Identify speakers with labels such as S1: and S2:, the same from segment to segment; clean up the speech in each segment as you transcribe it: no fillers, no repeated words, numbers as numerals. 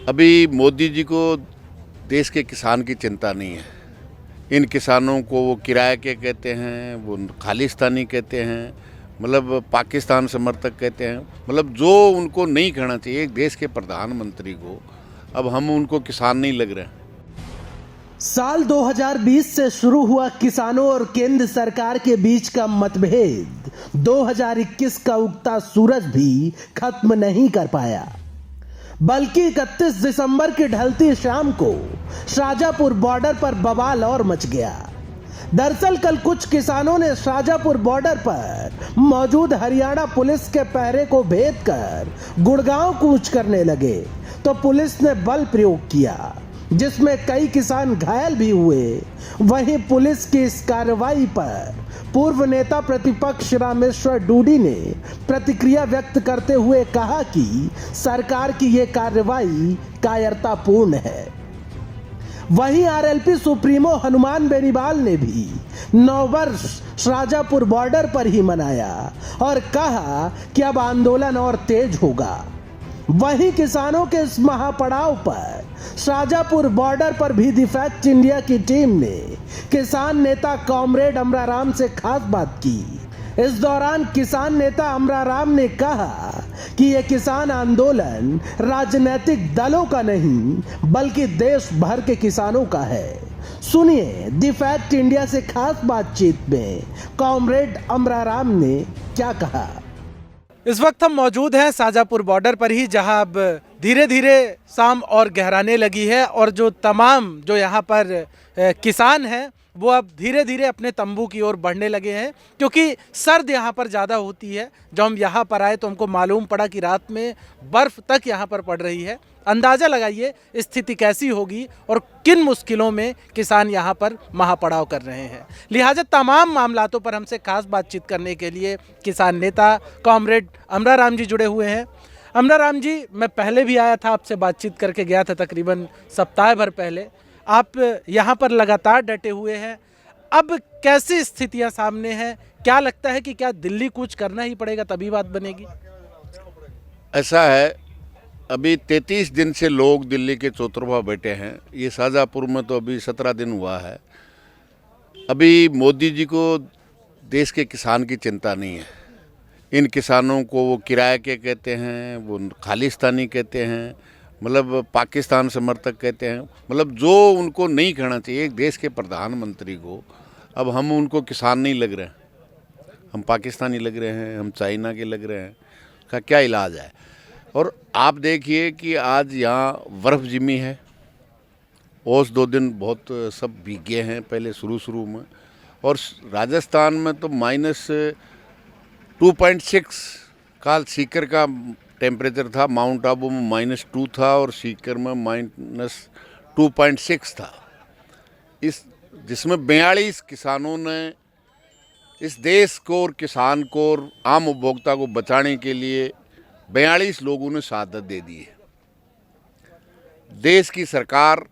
S1: अभी मोदी जी को देश के किसान की चिंता नहीं है। इन किसानों को वो किराए के कहते हैं, वो खालिस्तानी कहते हैं, मतलब पाकिस्तान समर्थक कहते हैं, मतलब जो उनको नहीं कहना चाहिए एक देश के प्रधानमंत्री को। अब हम उनको किसान नहीं लग रहे हैं।
S2: साल 2020 से शुरू हुआ किसानों और केंद्र सरकार के बीच का मतभेद 2021 का उगता सूरज भी खत्म नहीं कर पाया, बल्कि 31 दिसंबर की ढलती शाम को शाजापुर बॉर्डर पर बवाल और मच गया। दरअसल कल कुछ किसानों ने शाजापुर बॉर्डर पर मौजूद हरियाणा पुलिस के पहरे को भेद कर गुड़गांव कूच करने लगे तो पुलिस ने बल प्रयोग किया, जिसमें कई किसान घायल भी हुए। वहीं पुलिस की इस कार्रवाई पर पूर्व नेता प्रतिपक्ष रामेश्वर डूडी ने प्रतिक्रिया व्यक्त करते हुए कहा कि सरकार की यह कार्रवाई कायरतापूर्ण है। वहीं आरएलपी सुप्रीमो हनुमान बेनीवाल ने भी नववर्ष शाजापुर बॉर्डर पर ही मनाया और कहा कि अब आंदोलन और तेज होगा। वहीं किसानों के इस महापड़ाव पर शाजापुर बॉर्डर पर भी दी फैक्ट इंडिया की टीम ने किसान नेता कॉमरेड अमराराम से खास बात की। इस दौरान किसान नेता अमराराम ने कहा कि यह किसान आंदोलन राजनीतिक दलों का नहीं बल्कि देश भर के किसानों का है। सुनिए दी फैक्ट इंडिया से खास बातचीत में कॉमरेड अमराराम ने क्या कहा।
S3: इस वक्त हम मौजूद हैं शाजापुर बॉर्डर पर ही, जहां अब धीरे धीरे शाम और गहराने लगी है और जो तमाम जो यहाँ पर किसान हैं वो अब धीरे धीरे अपने तंबू की ओर बढ़ने लगे हैं, क्योंकि सर्द यहाँ पर ज़्यादा होती है। जब हम यहाँ पर आए तो हमको मालूम पड़ा कि रात में बर्फ़ तक यहाँ पर पड़ रही है। अंदाज़ा लगाइए स्थिति कैसी होगी और किन मुश्किलों में किसान यहाँ पर महापड़ाव कर रहे हैं। लिहाजा तमाम मामलातों पर हमसे खास बातचीत करने के लिए किसान नेता कॉमरेड अमराराम जी जुड़े हुए हैं। अमराराम जी, मैं पहले भी आया था, आपसे बातचीत करके गया था तकरीबन सप्ताह भर पहले। आप यहाँ पर लगातार डटे हुए हैं, अब कैसी स्थितियाँ सामने हैं? क्या लगता है कि क्या दिल्ली कूच करना ही पड़ेगा तभी बात बनेगी?
S1: ऐसा है, अभी 33 दिन से लोग दिल्ली के चौतरफा बैठे हैं। ये शाजापुर में तो अभी 17 दिन हुआ है। अभी मोदी जी को देश के किसान की चिंता नहीं है। इन किसानों को वो किराए के कहते हैं, वो खालिस्तानी कहते हैं, मतलब पाकिस्तान समर्थक कहते हैं, मतलब जो उनको नहीं कहना चाहिए एक देश के प्रधानमंत्री को। अब हम उनको किसान नहीं लग रहे हैं, हम पाकिस्तानी लग रहे हैं, हम चाइना के लग रहे हैं। उसका क्या इलाज है? और आप देखिए कि आज यहाँ बर्फ़ जिमी है। ओस 2 दिन बहुत सब भीगे हैं पहले शुरू में, और राजस्थान में तो -2.6 काल सीकर का टेम्परेचर था, माउंट आबू में -2 था और सीकर में -2.6 था। जिसमें 42 किसानों ने इस देश को और किसान को और आम उपभोक्ता को बचाने के लिए 42 लोगों ने शहादत दे दी है। देश की सरकार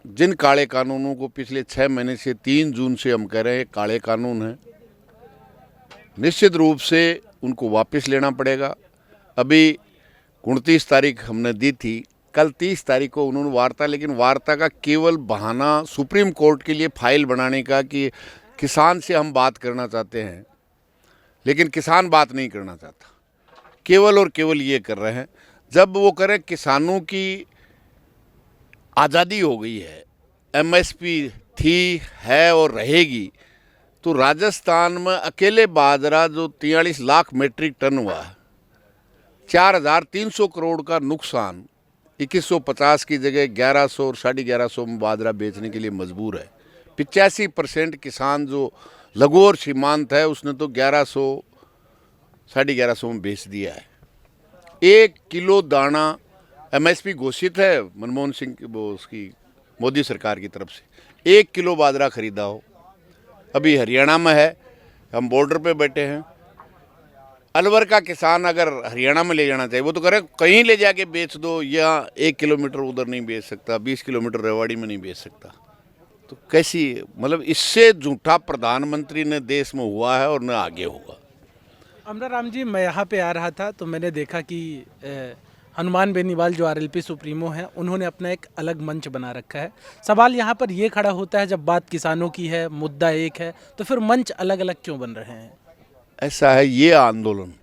S1: जिन काले कानूनों को पिछले 6 महीने से 3 जून से हम कह रहे हैं काले कानून हैं, निश्चित रूप से उनको वापस लेना पड़ेगा। अभी 29 तारीख हमने दी थी, कल 30 तारीख को उन्होंने वार्ता, लेकिन वार्ता का केवल बहाना सुप्रीम कोर्ट के लिए फाइल बनाने का कि किसान से हम बात करना चाहते हैं, लेकिन किसान बात नहीं करना चाहता। केवल और केवल ये कर रहे हैं। जब वो करें किसानों की आज़ादी हो गई है, एमएसपी थी, है और रहेगी, तो राजस्थान में अकेले बाजरा जो 43 लाख मीट्रिक टन हुआ, 4,300 करोड़ का नुकसान, 2150 की जगह 1100 और 1150 में बाजरा बेचने के लिए मजबूर है। 85% किसान जो लघु और सीमांत है उसने तो 1100 1150 में बेच दिया है। 1 किलो दाना एमएसपी घोषित है मनमोहन सिंह वो उसकी मोदी सरकार की तरफ से, 1 किलो बाजरा खरीदा हो। अभी हरियाणा में है, हम बॉर्डर पे बैठे हैं। अलवर का किसान अगर हरियाणा में ले जाना चाहिए वो तो करे कहीं ले जाके बेच दो, या 1 किलोमीटर उधर नहीं बेच सकता, 20 किलोमीटर रेवाड़ी में नहीं बेच सकता। तो कैसी, मतलब इससे झूठा प्रधानमंत्री ने देश में हुआ है और न आगे होगा।
S3: अमराराम जी, मैं यहाँ पे आ रहा था तो मैंने देखा कि हनुमान बेनीवाल जो आरएलपी सुप्रीमो हैं, उन्होंने अपना एक अलग मंच बना रखा है। सवाल यहाँ पर ये खड़ा होता है, जब बात किसानों की है, मुद्दा एक है, तो फिर मंच अलग अलग क्यों बन रहे हैं?
S1: ऐसा है, ये आंदोलन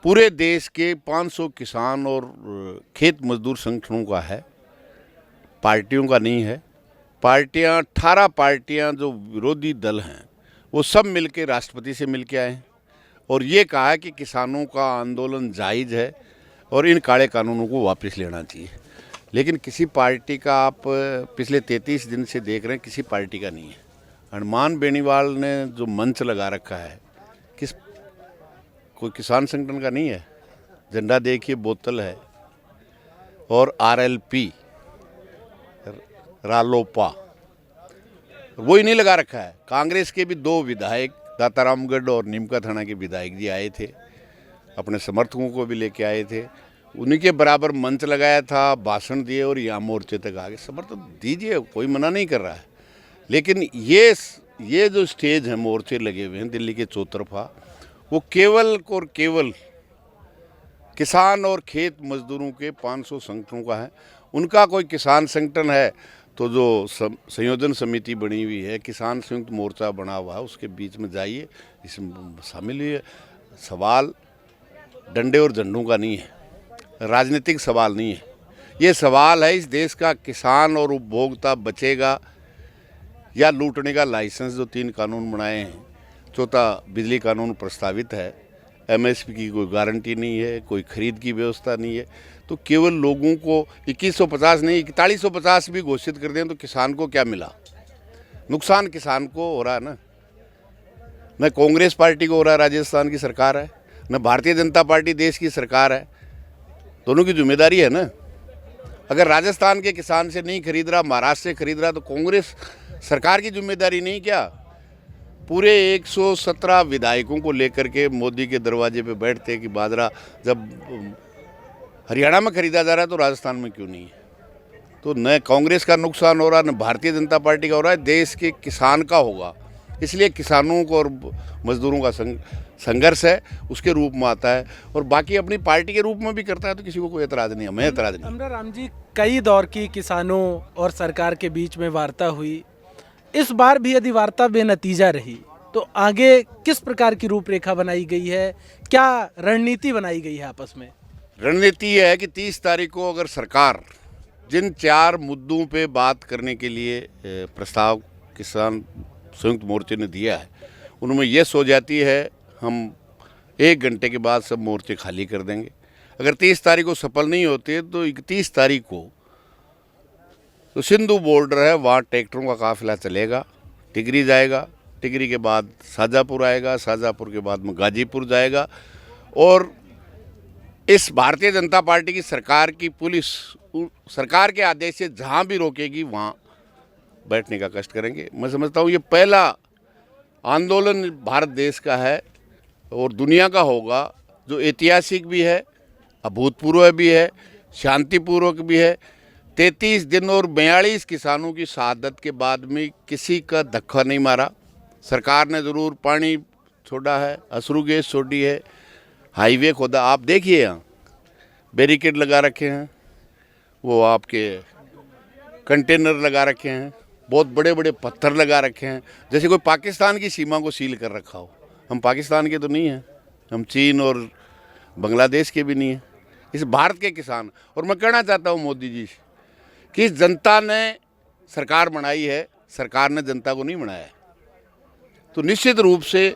S1: पूरे देश के 500 किसान और खेत मजदूर संगठनों का है, पार्टियों का नहीं है। पार्टियां 18 पार्टियां जो विरोधी दल हैं वो सब मिलके राष्ट्रपति से मिलके आए हैं और ये कहा है कि किसानों का आंदोलन जायज़ है और इन काले कानूनों को वापस लेना चाहिए। लेकिन किसी पार्टी का आप पिछले 33 दिन से देख रहे हैं, किसी पार्टी का नहीं है। हनुमान बेनीवाल ने जो मंच लगा रखा है, किस कोई किसान संगठन का नहीं है। झंडा देखिए, बोतल है और आरएलपी रालोपा वो ही नहीं लगा रखा है। कांग्रेस के भी 2 विधायक दातारामगढ़ और नीमका थाना के विधायक जी आए थे, अपने समर्थकों को भी लेके आए थे, उन्हीं के बराबर मंच लगाया था, भाषण दिए और यहाँ मोर्चे तक आ गए। समर्थन दीजिए, कोई मना नहीं कर रहा है। लेकिन ये जो स्टेज है, मोर्चे लगे हुए हैं दिल्ली के चौतरफा, वो केवल और केवल किसान और खेत मजदूरों के 500 संगठनों का है। उनका कोई किसान संगठन है तो जो संयोजन समिति बनी हुई है, किसान संयुक्त मोर्चा बना हुआ है, उसके बीच में जाइए, इसमें शामिल हुई है। सवाल डंडे और झंडों का नहीं है, राजनीतिक सवाल नहीं है। ये सवाल है, इस देश का किसान और उपभोक्ता बचेगा या लूटने का लाइसेंस जो 3 कानून बनाए हैं। चौथा बिजली कानून प्रस्तावित है, एमएसपी की कोई गारंटी नहीं है, कोई खरीद की व्यवस्था नहीं है। तो केवल लोगों को 2150 नहीं 4150 भी घोषित कर दें तो किसान को क्या मिला? नुकसान किसान को हो रहा है न कांग्रेस पार्टी को हो रहा है, राजस्थान की सरकार है, न भारतीय जनता पार्टी देश की सरकार है। दोनों की जिम्मेदारी है ना। अगर राजस्थान के किसान से नहीं खरीद रहा, महाराष्ट्र से खरीद रहा, तो कांग्रेस सरकार की जिम्मेदारी नहीं क्या? पूरे 117 विधायकों को लेकर के मोदी के दरवाजे पे बैठते कि बाजरा जब हरियाणा में खरीदा जा रहा है तो राजस्थान में क्यों नहीं है? तो न कांग्रेस का नुकसान हो रहा, न भारतीय जनता पार्टी का हो रहा है, देश के किसान का होगा। इसलिए किसानों को और मजदूरों का संघर्ष है, उसके रूप में आता है और बाकी अपनी पार्टी के रूप में भी करता है, तो किसी को कोई एतराज़ नहीं है। हमें एतराज़ नहीं।
S3: अमरा राम जी, कई दौर की किसानों और सरकार के बीच में वार्ता हुई। इस बार भी यदि वार्ता बेनतीजा रही तो आगे किस प्रकार की रूपरेखा बनाई गई है, क्या रणनीति बनाई गई है आपस में?
S1: रणनीति यह है कि 30 तारीख को अगर सरकार जिन 4 मुद्दों पे बात करने के लिए प्रस्ताव किसान संयुक्त मोर्चे ने दिया है, उनमें ये सो जाती है, हम 1 घंटे के बाद सब मोर्चे खाली कर देंगे। अगर 30 तारीख को सफल नहीं होते तो 31 तारीख को तो सिंधु बॉर्डर है, वहाँ ट्रैक्टरों का काफिला चलेगा, टिकरी जाएगा, टिकरी के बाद शाहजहाँपुर आएगा, शाहजहाँपुर के बाद में गाजीपुर जाएगा और इस भारतीय जनता पार्टी की सरकार की पुलिस सरकार के आदेश से जहाँ भी रोकेगी वहाँ बैठने का कष्ट करेंगे। मैं समझता हूँ ये पहला आंदोलन भारत देश का है और दुनिया का होगा, जो ऐतिहासिक भी है, अभूतपूर्व भी है, शांतिपूर्वक भी है। 33 दिन और 42 किसानों की शहादत के बाद में किसी का धक्का नहीं मारा। सरकार ने ज़रूर पानी छोड़ा है, अश्रु गैस छोड़ी है, हाईवे खोदा। आप देखिए, यहाँ बैरिकेड लगा रखे हैं, वो आपके कंटेनर लगा रखे हैं, बहुत बड़े बड़े पत्थर लगा रखे हैं, जैसे कोई पाकिस्तान की सीमा को सील कर रखा हो। हम पाकिस्तान के तो नहीं हैं, हम चीन और बांग्लादेश के भी नहीं हैं, इस भारत के किसान। और मैं कहना चाहता हूँ मोदी जी कि इस जनता ने सरकार बनाई है, सरकार ने जनता को नहीं बनाया है। तो निश्चित रूप से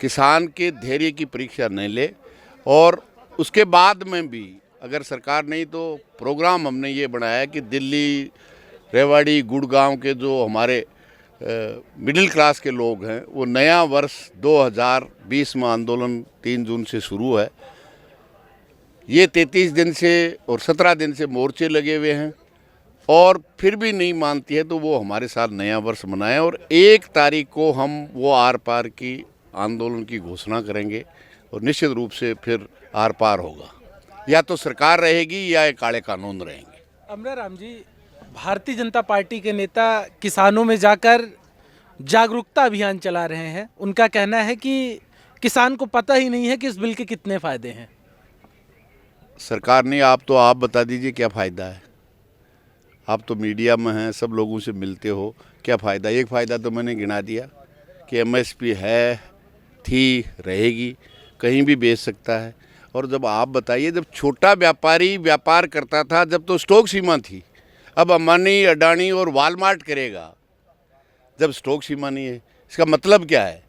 S1: किसान के धैर्य की परीक्षा नहीं ले और उसके बाद में भी अगर सरकार नहीं तो प्रोग्राम हमने ये बनाया है कि दिल्ली, रेवाड़ी, गुड़गांव के जो हमारे मिडिल क्लास के लोग हैं, वो नया वर्ष 2020 में आंदोलन 3 जून से शुरू है। ये 33 दिन से और 17 दिन से मोर्चे लगे हुए हैं और फिर भी नहीं मानती है, तो वो हमारे साथ नया वर्ष मनाएं और 1 तारीख को हम वो आर पार की आंदोलन की घोषणा करेंगे और निश्चित रूप से फिर आर पार होगा। या तो सरकार रहेगी या ये काले कानून रहेंगे।
S3: अमरा राम जी, भारतीय जनता पार्टी के नेता किसानों में जाकर जागरूकता अभियान चला रहे हैं। उनका कहना है कि किसान को पता ही नहीं है कि इस बिल के कितने फ़ायदे हैं।
S1: सरकार ने, आप बता दीजिए क्या फ़ायदा है। आप तो मीडिया में हैं, सब लोगों से मिलते हो, क्या फ़ायदा। एक फ़ायदा तो मैंने गिना दिया कि एमएसपी है, थी, रहेगी, कहीं भी बेच सकता है। और जब आप बताइए, जब छोटा व्यापारी व्यापार करता था जब तो स्टॉक सीमा थी, अब अंबानी, अडानी और वॉलमार्ट करेगा जब स्टॉक सीमा नहीं है। इसका मतलब क्या है?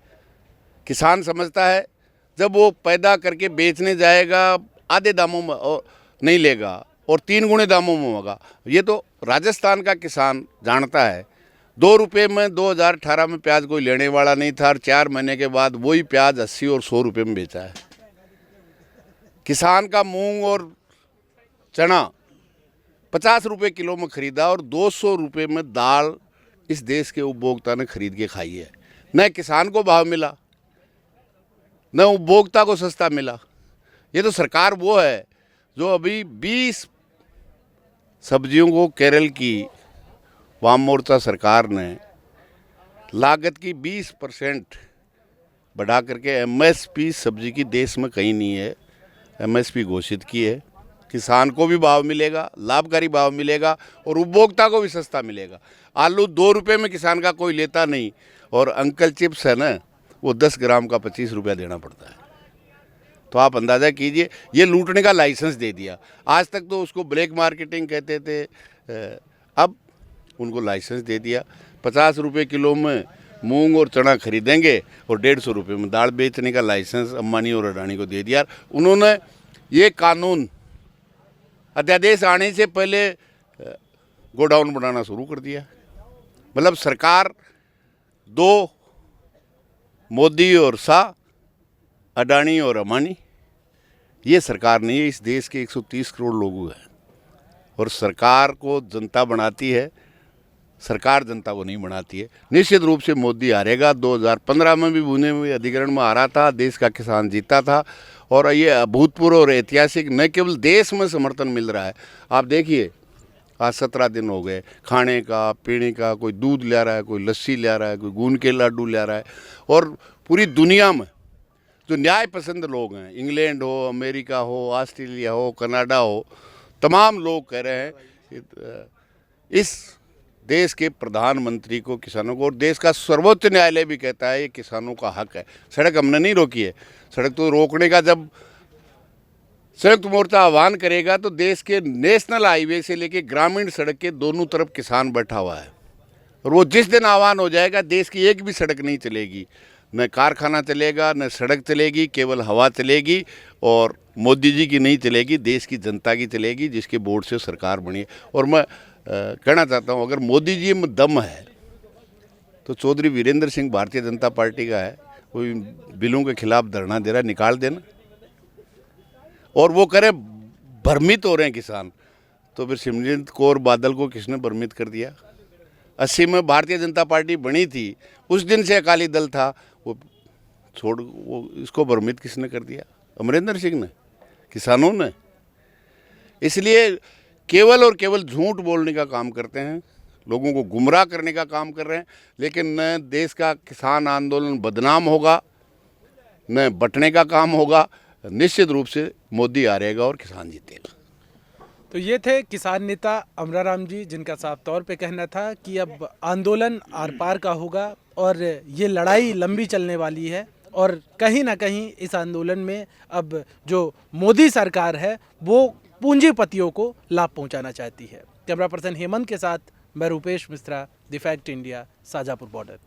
S1: किसान समझता है जब वो पैदा करके बेचने जाएगा आधे दामों में और नहीं लेगा और 3 गुने दामों में होगा। ये तो राजस्थान का किसान जानता है। 2 रुपये में 2018 में प्याज कोई लेने वाला नहीं था और 4 महीने के बाद वही प्याज 80 और 100 रुपये में बेचा है। किसान का मूंग और चना 50 रुपये किलो में खरीदा और 200 रुपये में दाल इस देश के उपभोक्ता ने खरीद के खाई है। न किसान को भाव मिला, न उपभोक्ता को सस्ता मिला। ये तो सरकार वो है जो अभी 20 सब्जियों को केरल की वाम मोर्चा सरकार ने लागत की 20% बढ़ा करके एमएसपी सब्जी की देश में कहीं नहीं है, एमएसपी घोषित की है। किसान को भी भाव मिलेगा, लाभकारी भाव मिलेगा और उपभोक्ता को भी सस्ता मिलेगा। आलू 2 रुपये में किसान का कोई लेता नहीं और अंकल चिप्स है ना, वो 10 ग्राम का 25 रुपया देना पड़ता है। तो आप अंदाज़ा कीजिए, ये लूटने का लाइसेंस दे दिया। आज तक तो उसको ब्लैक मार्केटिंग कहते थे, अब उनको लाइसेंस दे दिया। 50 रुपये किलो में मूंग और चना खरीदेंगे और 150 रुपये में दाल बेचने का लाइसेंस अंबानी और अडानी को दे दिया। उन्होंने ये कानून अध्यादेश आने से पहले गोडाउन बनाना शुरू कर दिया। मतलब सरकार 2, मोदी और शाह, अडानी और अंबानी, ये सरकार नहीं है, इस देश के 130 करोड़ लोग हैं। और सरकार को जनता बनाती है, सरकार जनता को नहीं बनाती है। निश्चित रूप से मोदी हारेगा। 2015 में भी पुणे में अधिग्रहण में हारा था, देश का किसान जीता था। और ये अभूतपूर्व और ऐतिहासिक न केवल देश में समर्थन मिल रहा है, आप देखिए आज 17 दिन हो गए, खाने का, पीने का, कोई दूध ले रहा है, कोई लस्सी ले रहा है, कोई गूंद के लड्डू ले रहा है। और पूरी दुनिया में जो न्याय पसंद लोग हैं, इंग्लैंड हो, अमेरिका हो, ऑस्ट्रेलिया हो, कनाडा हो, तमाम लोग कह रहे हैं इस देश के प्रधानमंत्री को, किसानों को, और देश का सर्वोच्च न्यायालय भी कहता है ये किसानों का हक है। सड़क हमने नहीं रोकी है, सड़क तो रोकने का जब संयुक्त मोर्चा आह्वान करेगा तो देश के नेशनल हाईवे से लेके ग्रामीण सड़क के दोनों तरफ किसान बैठा हुआ है। और वो जिस दिन आह्वान हो जाएगा, देश की एक भी सड़क नहीं चलेगी, न कारखाना चलेगा, न सड़क चलेगी, केवल हवा चलेगी। और मोदी जी की नहीं चलेगी, देश की जनता की चलेगी, जिसके बोर्ड से सरकार बनी है। और मैं कहना चाहता हूँ, अगर मोदी जी में दम है तो चौधरी वीरेंद्र सिंह भारतीय जनता पार्टी का है, कोई बिलों के खिलाफ धरना दे रहा है, निकाल देना। और वो करें, भ्रमित हो रहे हैं किसान, तो फिर सिमरजीत कौर बादल को किसने भ्रमित कर दिया? 80 में भारतीय जनता पार्टी बनी थी, उस दिन से अकाली दल था, वो इसको भ्रमित किसने कर दिया? अमरिंदर सिंह ने, किसानों ने। इसलिए केवल और केवल झूठ बोलने का काम करते हैं, लोगों को गुमराह करने का काम कर रहे हैं। लेकिन न देश का किसान आंदोलन बदनाम होगा, न बंटने का काम होगा। निश्चित रूप से मोदी हारेगा और किसान जीतेगा।
S3: तो ये थे किसान नेता अमराराम जी, जिनका साफ तौर पे कहना था कि अब आंदोलन आर पार का होगा और ये लड़ाई लंबी चलने वाली है। और कहीं ना कहीं इस आंदोलन में अब जो मोदी सरकार है वो पूंजीपतियों को लाभ पहुंचाना चाहती है। कैमरा पर्सन हेमंत के साथ मैं Rupesh Mishra, the fact India, Shajapur border.